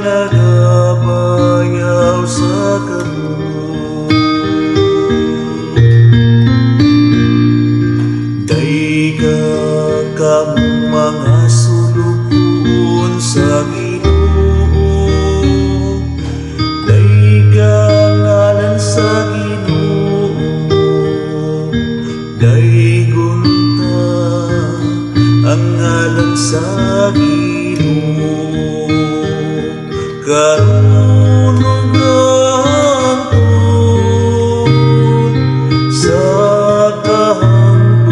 nagabayaw sa kamot. Dayga kamong mga sulubon sa Ginoo, dayga ngalan sa Ginoo, daygon ta ang ngalan sa Ginoo. Karon ug hangtod sa kahangturan,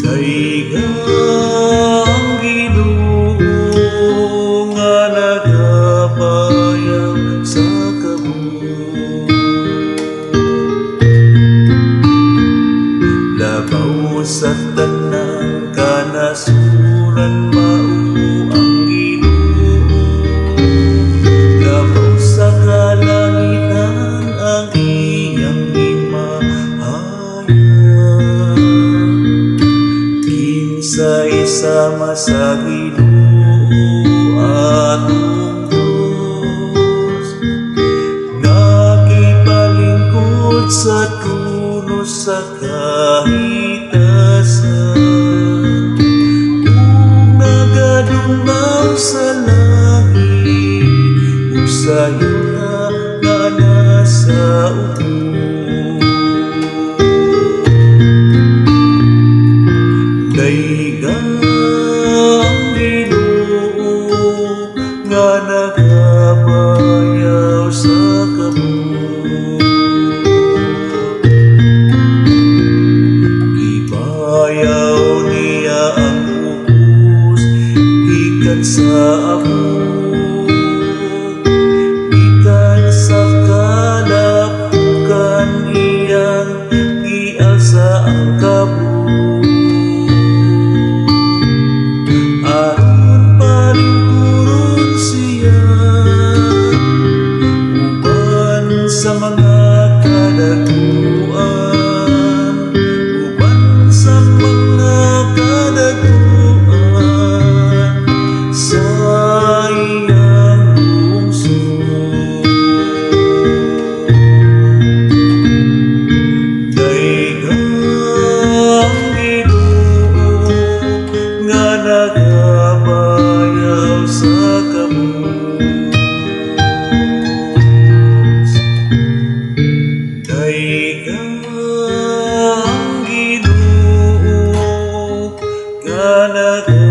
dayga ang Ginoo nga nagabayaw sa kamot. Labaw sa tanang kanasuran mao ang Ginoo, labaw sa kalangitan ang iyang imahayan. Kinsay sama sa Ginoo atong Diyos, nagipalingkod sa trono sa kahitasan, kung nagadungaw sa langit ug sa yuta nga nasa upo. Dayga ang Ginoo nga nagabayaw sa kamot. Gibayaw niya ang ubos gikan sa abog, gikan sa kalapukan iyang gialsa ang kabog. Aron palingkuron siya uban sa mga kadaguan, uban sa mga kadaguan sa iyang lungsod. Dayga ang Ginoo nga nagabayaw sa kamot. Dayga ang Ginoo nga nagabayaw